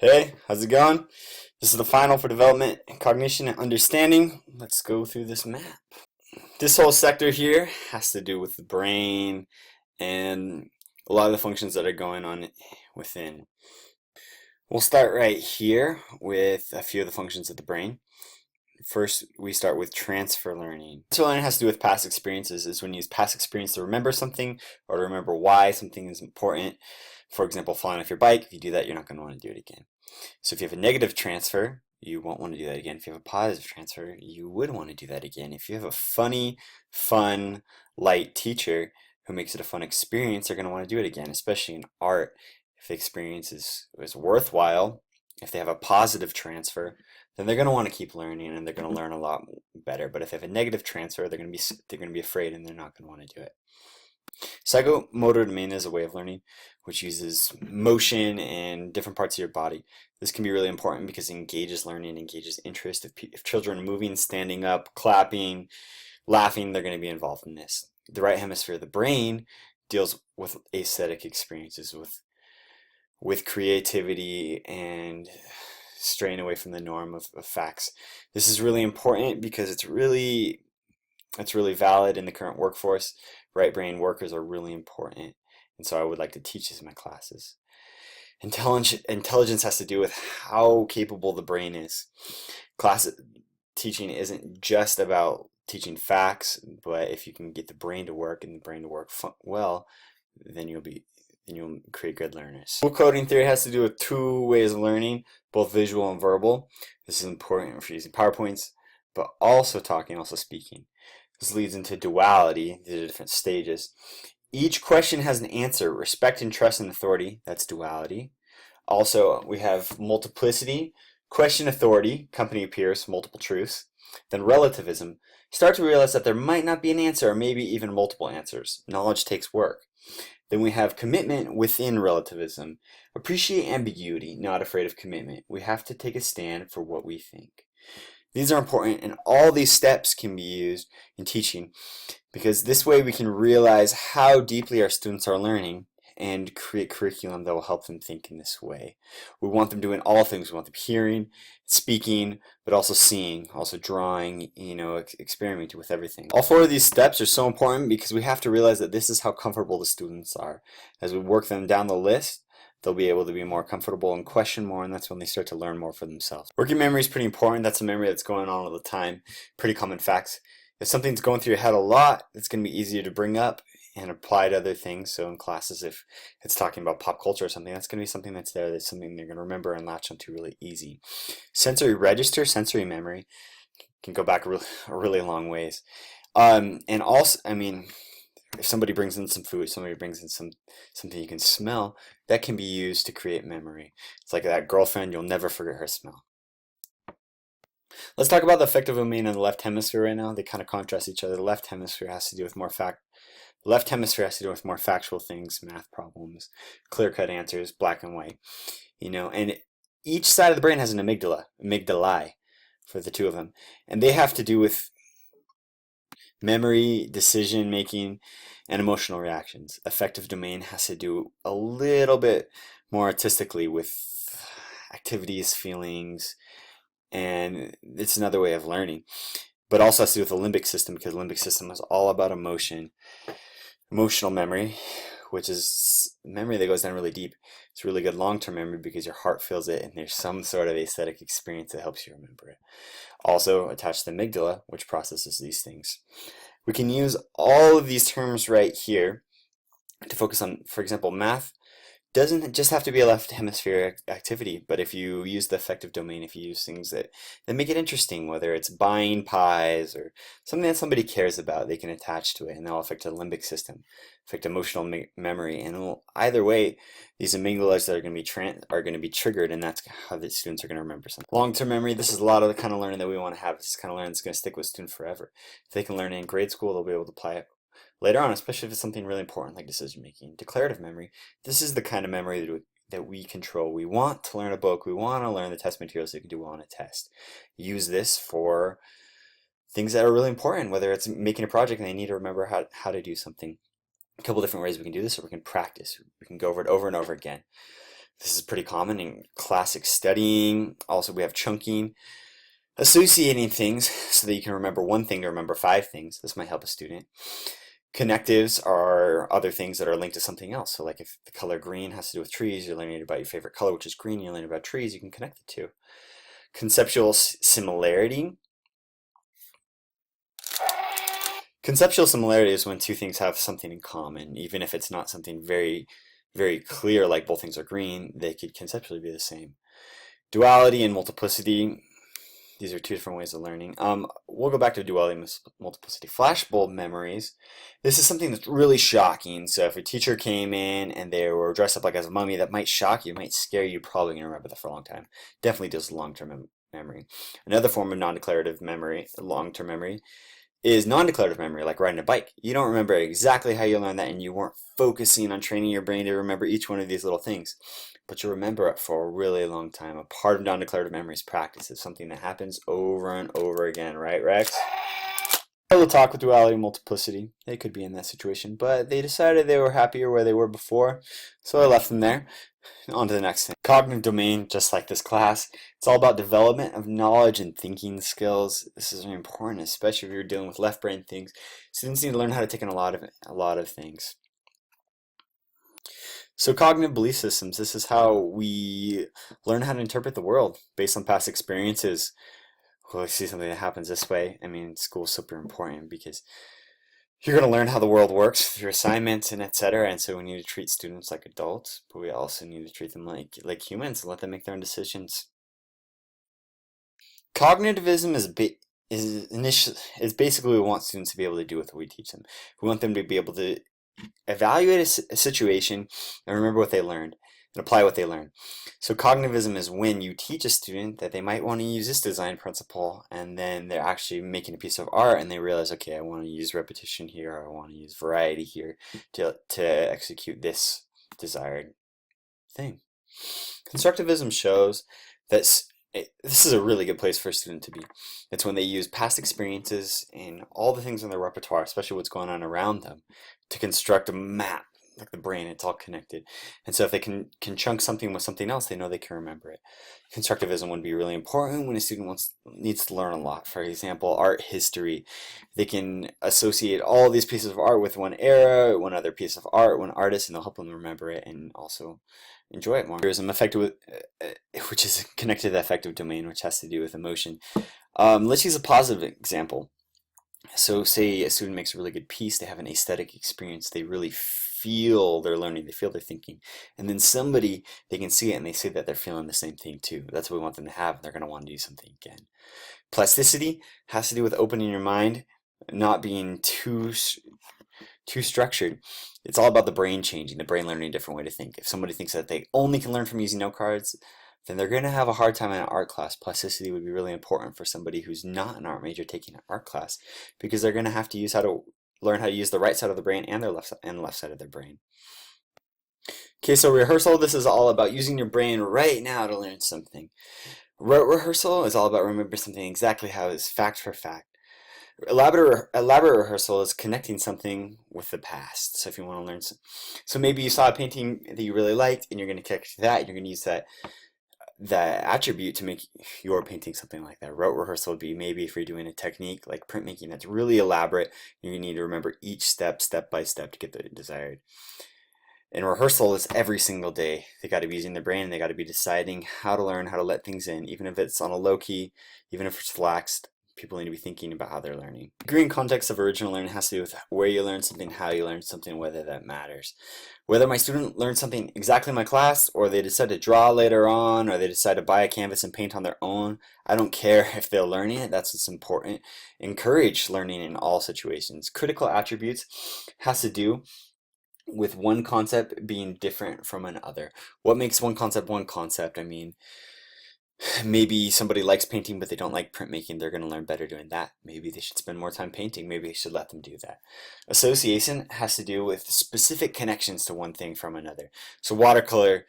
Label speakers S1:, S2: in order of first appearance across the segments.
S1: Hey, how's it going? This is the final for development, cognition, and understanding. Let's go through this map. This whole sector here has to do with the brain and a lot of the functions that are going on within. We'll start right here with a few of the functions of the brain. First, we start with transfer learning. Transfer learning has to do with past experiences. Is when you use past experience to remember something or to remember why something is important. For example, flying off your bike. If you do that, you're not going to want to do it again. So if you have a negative transfer, you won't want to do that again. If you have a positive transfer, you would want to do that again. If you have a funny, fun, light teacher who makes it a fun experience, they're going to want to do it again, especially in art. If the experience is worthwhile, if they have a positive transfer, then they're going to want to keep learning and they're going to learn a lot better. But if they have a negative transfer, they're going to be afraid and they're not going to want to do it. Psychomotor domain is a way of learning which uses motion and different parts of your body. This can be really important because it engages learning, engages interest. If children are moving, standing up, clapping, laughing, they're going to be involved in this. The right hemisphere of the brain deals with aesthetic experiences, with creativity and straying away from the norm of facts. This is really important because it's really valid in the current workforce. Right brain workers are really important, and so I would like to teach this in my classes. Intelligence has to do with how capable the brain is. Class teaching isn't just about teaching facts, but if you can get the brain to work and the brain to work well, then you'll create good learners. Dual coding theory has to do with two ways of learning, both visual and verbal. This is important for using PowerPoints, but also talking, also speaking. This leads into duality, the different stages. Each question has an answer. Respect and trust and authority, that's duality. Also, we have multiplicity, question authority, company appears, multiple truths. Then relativism. Start to realize that there might not be an answer or maybe even multiple answers. Knowledge takes work. Then we have commitment within relativism. Appreciate ambiguity, not afraid of commitment. We have to take a stand for what we think. These are important, and all these steps can be used in teaching because this way we can realize how deeply our students are learning and create curriculum that will help them think in this way. We want them doing all things. We want them hearing, speaking, but also seeing, also drawing, experimenting with everything. All four of these steps are so important because we have to realize that this is how comfortable the students are. As we work them down the list, they'll be able to be more comfortable and question more, and that's when they start to learn more for themselves. Working memory is pretty important. That's a memory that's going on all the time. Pretty common facts. If something's going through your head a lot, it's going to be easier to bring up and apply to other things. So in classes, if it's talking about pop culture or something, that's going to be something that's there. That's something they're going to remember and latch onto really easy. Sensory register, sensory memory can go back a really long ways. And also, if somebody brings in some food, somebody brings in something you can smell, that can be used to create memory. It's like that girlfriend, you'll never forget her smell. Let's talk about the affective domain and the left hemisphere right now. They kind of contrast each other. The left hemisphere has to do with more factual things, math problems, clear-cut answers, black and white. And each side of the brain has an amygdalae for the two of them. And they have to do with memory, decision making, and emotional reactions. Affective domain has to do a little bit more artistically with activities, feelings, and it's another way of learning. But also has to do with the limbic system because the limbic system is all about emotion, emotional memory, which is memory that goes down really deep. It's really good long-term memory because your heart feels it and there's some sort of aesthetic experience that helps you remember it. Also attached to the amygdala, which processes these things. We can use all of these terms right here to focus on, for example, math doesn't just have to be a left hemisphere activity, but if you use the affective domain, if you use things that make it interesting, whether it's buying pies or something that somebody cares about, they can attach to it, and that'll affect the limbic system, affect emotional memory, and either way, these amygdalas that are going to be triggered, and that's how the students are going to remember something. Long-term memory, this is a lot of the kind of learning that we want to have. This is kind of learning that's going to stick with students forever. If they can learn it in grade school, they'll be able to apply it later on, especially if it's something really important like decision making. Declarative memory, this is the kind of memory that we control. We want to learn a book, we want to learn the test materials that we can do on a test. Use this for things that are really important, whether it's making a project and they need to remember how to do something. A couple different ways we can do this, or we can practice. We can go over it over and over again. This is pretty common in classic studying. Also, we have chunking, associating things so that you can remember one thing to remember 5 things. This might help a student. Connectives are other things that are linked to something else. So like if the color green has to do with trees, you're learning about your favorite color, which is green, you're learning about trees, you can connect the two. Conceptual similarity. Conceptual similarity is when 2 things have something in common, even if it's not something very, very clear, like both things are green, they could conceptually be the same. Duality and multiplicity. These are 2 different ways of learning. We'll go back to duality and multiplicity. Flashbulb memories. This is something that's really shocking. So if a teacher came in and they were dressed up like as a mummy, that might shock you, might scare you. You're probably going to remember that for a long time. Definitely does long-term memory. Another form of non-declarative memory, long-term memory, is non-declarative memory, like riding a bike. You don't remember exactly how you learned that, and you weren't focusing on training your brain to remember each one of these little things. But you remember it for a really long time. A part of non-declarative memory is practice. It's something that happens over and over again, right, Rex? We'll talk with duality and multiplicity. They could be in that situation, but they decided they were happier where they were before, so I left them there. On to the next thing. Cognitive domain, just like this class, it's all about development of knowledge and thinking skills. This is very important, especially if you're dealing with left brain things. Students need to learn how to take in a lot of things. So cognitive belief systems, this is how we learn how to interpret the world based on past experiences. Well, I see something that happens this way. I mean, school is super important because you're going to learn how the world works through assignments and etc. And so we need to treat students like adults, but we also need to treat them like humans and let them make their own decisions. Cognitivism is basically we want students to be able to do what we teach them. We want them to be able to evaluate a situation and remember what they learned and apply what they learned. So cognitivism is when you teach a student that they might want to use this design principle, and then they're actually making a piece of art and they realize, okay, I want to use repetition here, or I want to use variety here to execute this desired thing. Constructivism shows that this is a really good place for a student to be. It's when they use past experiences and all the things in their repertoire, especially what's going on around them, to construct a map, like the brain, it's all connected. And so if they can chunk something with something else, they know they can remember it. Constructivism would be really important when a student needs to learn a lot. For example, art history. They can associate all these pieces of art with one era, one other piece of art, one artist, and they'll help them remember it and also enjoy it more. Which is connected to the affective domain, which has to do with emotion. Let's use a positive example. So say a student makes a really good piece, they have an aesthetic experience, they really feel their learning, they feel their thinking. And then somebody, they can see it and they see that they're feeling the same thing too. That's what we want them to have. They're going to want to do something again. Plasticity has to do with opening your mind, not being too structured. It's all about the brain changing, the brain learning a different way to think. If somebody thinks that they only can learn from using note cards, then they're going to have a hard time in an art class. Plasticity would be really important for somebody who's not an art major taking an art class, because they're going to have to learn how to use the right side of the brain and their left side of their brain. Okay, so rehearsal, this is all about using your brain right now to learn something. Rote rehearsal is all about remembering something exactly how it is, fact for fact. Elaborate rehearsal is connecting something with the past. So if you want to learn so maybe you saw a painting that you really liked and you're going to connect to that, you're going to use that attribute to make your painting something like that. Rote rehearsal would be maybe if you're doing a technique like printmaking that's really elaborate, you need to remember each step by step to get the desired. And rehearsal is every single day. They got to be using their brain and they got to be deciding how to learn, how to let things in, even if it's on a low key, even if it's relaxed. People need to be thinking about how they're learning. Degree and context of original learning has to do with where you learn something, how you learn something, whether that matters. Whether my student learns something exactly in my class, or they decide to draw later on, or they decide to buy a canvas and paint on their own, I don't care if they're learning it. That's what's important. Encourage learning in all situations. Critical attributes has to do with one concept being different from another. What makes one concept? I mean, maybe somebody likes painting but they don't like printmaking. They're going to learn better doing that. Maybe they should spend more time painting. Maybe they should let them do that. Association has to do with specific connections to one thing from another. So watercolor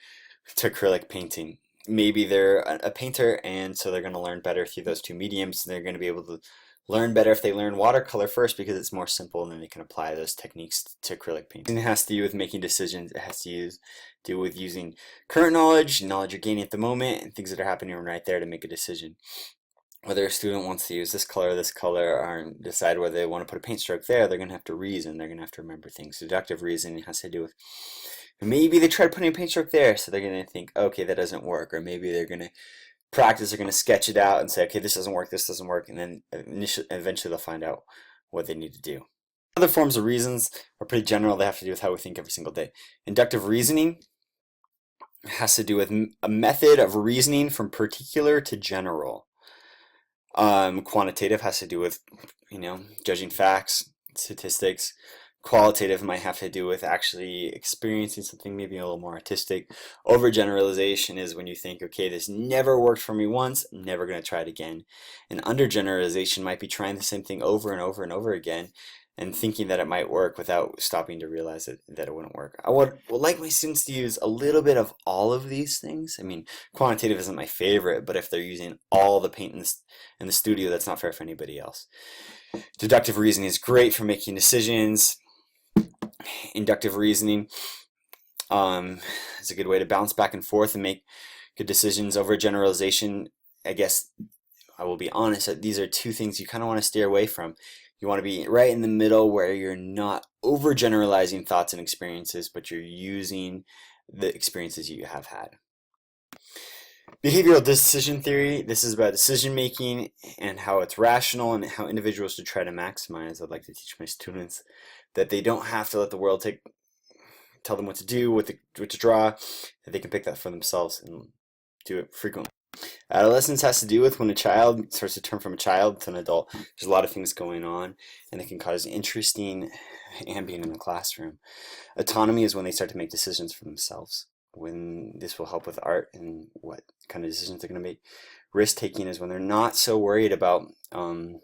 S1: to acrylic painting. Maybe they're a painter, and so they're going to learn better through those two mediums. And they're going to be able to learn better if they learn watercolor first because it's more simple and then they can apply those techniques to acrylic paint. It has to do with making decisions. It has to do with using current knowledge you're gaining at the moment, and things that are happening right there to make a decision. Whether a student wants to use this color, or decide whether they want to put a paint stroke there, they're going to have to reason. They're going to have to remember things. Deductive reasoning has to do with maybe they try putting a paint stroke there, so they're going to think, okay, that doesn't work. Or maybe they're going to practice, they're going to sketch it out and say, okay, this doesn't work, and then eventually they'll find out what they need to do. Other forms of reasons are pretty general. They have to do with how we think every single day. Inductive reasoning has to do with a method of reasoning from particular to general. Quantitative has to do with, judging facts, statistics. Qualitative might have to do with actually experiencing something maybe a little more artistic. Overgeneralization is when you think, okay, this never worked for me once, I'm never going to try it again. And undergeneralization might be trying the same thing over and over and over again and thinking that it might work without stopping to realize that it wouldn't work. I would like my students to use a little bit of all of these things. I mean, quantitative isn't my favorite, but if they're using all the paint in the studio, that's not fair for anybody else. Deductive reasoning is great for making decisions. Inductive reasoning is a good way to bounce back and forth and make good decisions. Overgeneralization, I guess I will be honest, that these are two things you kind of want to steer away from. You want to be right in the middle where you're not overgeneralizing thoughts and experiences, but you're using the experiences you have had. Behavioral decision theory, this is about decision making and how it's rational and how individuals should try to maximize. I'd like to teach my students that they don't have to let the world tell them what to do, what to draw, that they can pick that for themselves and do it frequently. Adolescence has to do with when a child starts to turn from a child to an adult. There's a lot of things going on, and it can cause interesting ambient in the classroom. Autonomy is when they start to make decisions for themselves, when this will help with art and what kind of decisions they're going to make. Risk-taking is when they're not so worried about the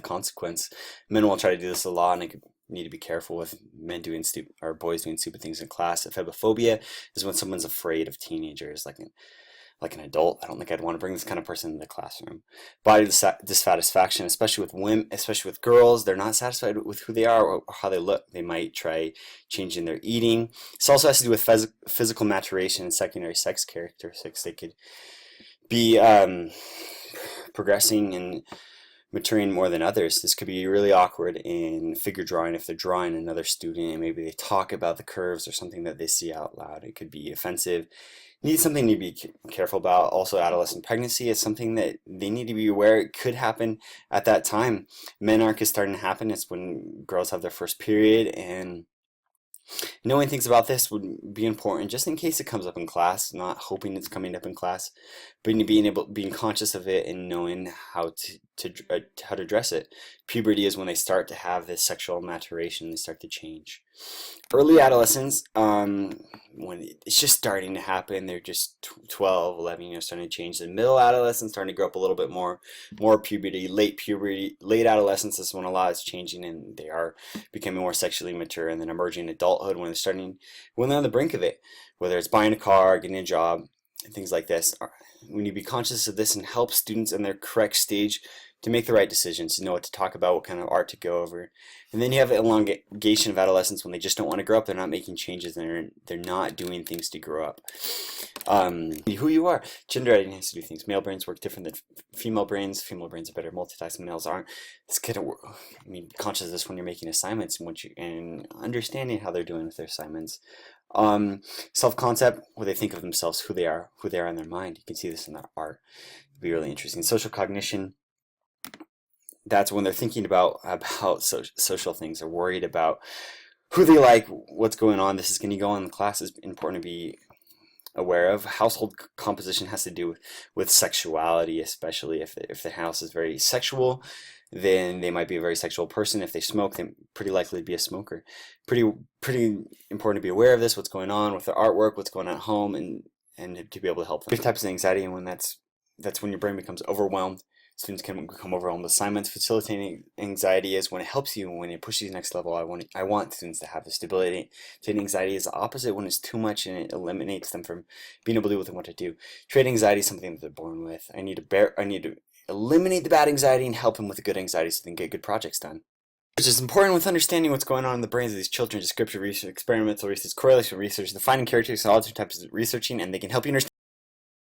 S1: consequence. Men will try to do this a lot, and they need to be careful with men doing or boys doing stupid things in class. Ephebophobia is when someone's afraid of teenagers, like an adult. I don't think I'd want to bring this kind of person in the classroom. Body dissatisfaction, especially with women, especially with girls, they're not satisfied with who they are or how they look. They might try changing their eating. This also has to do with physical maturation and secondary sex characteristics. They could be progressing and maturing more than others. This could be really awkward in figure drawing if they're drawing another student and maybe they talk about the curves or something that they see out loud. It could be offensive. Need something to be careful about. Also, adolescent pregnancy is something that they need to be aware it could happen at that time. Menarche is starting to happen. It's when girls have their first period, and knowing things about this would be important just in case it comes up in class, not hoping it's coming up in class, but being conscious of it and knowing how to address it. Puberty is when they start to have this sexual maturation, they start to change. Early adolescence, when it's just starting to happen, they're just 12, 11, starting to change. The middle adolescence starting to grow up a little bit more puberty, late adolescence is when a lot is changing and they are becoming more sexually mature, and then emerging adulthood when they're on the brink of it, whether it's buying a car, getting a job, and things like this. We need to be conscious of this and help students in their correct stage to make the right decisions, to know what to talk about, what kind of art to go over. And then you have the elongation of adolescence when they just don't want to grow up, they're not making changes, and they're not doing things to grow up. Who you are. Gender identity has to do things. Male brains work different than female brains. Female brains are better multitasking, males aren't. It's kind of, conscious of this when you're making assignments and understanding how they're doing with their assignments. Self-concept, where they think of themselves, who they are in their mind. You can see this in their art. It'll be really interesting. Social cognition, that's when they're thinking about social things. They're worried about who they like, what's going on. This is going to go on in the class. It's important to be aware of. Household composition has to do with sexuality, especially if the house is very sexual, then they might be a very sexual person. If they smoke, they're pretty likely to be a smoker. Pretty important to be aware of this, what's going on with their artwork, what's going on at home, and to be able to help them. Different types of anxiety, and when that's when your brain becomes overwhelmed. Students can become overwhelmed with assignments. Facilitating anxiety is when it helps you, when it pushes you to the next level. I want students to have the stability. Anxiety is the opposite when it's too much and it eliminates them from being able to do what they want to do. Trait anxiety is something that they're born with. I need to eliminate the bad anxiety and help them with the good anxiety so they can get good projects done. Which is important with understanding what's going on in the brains of these children. Descriptive research, experimental research, correlation research, the finding characteristics, and all different types of researching, and they can help you understand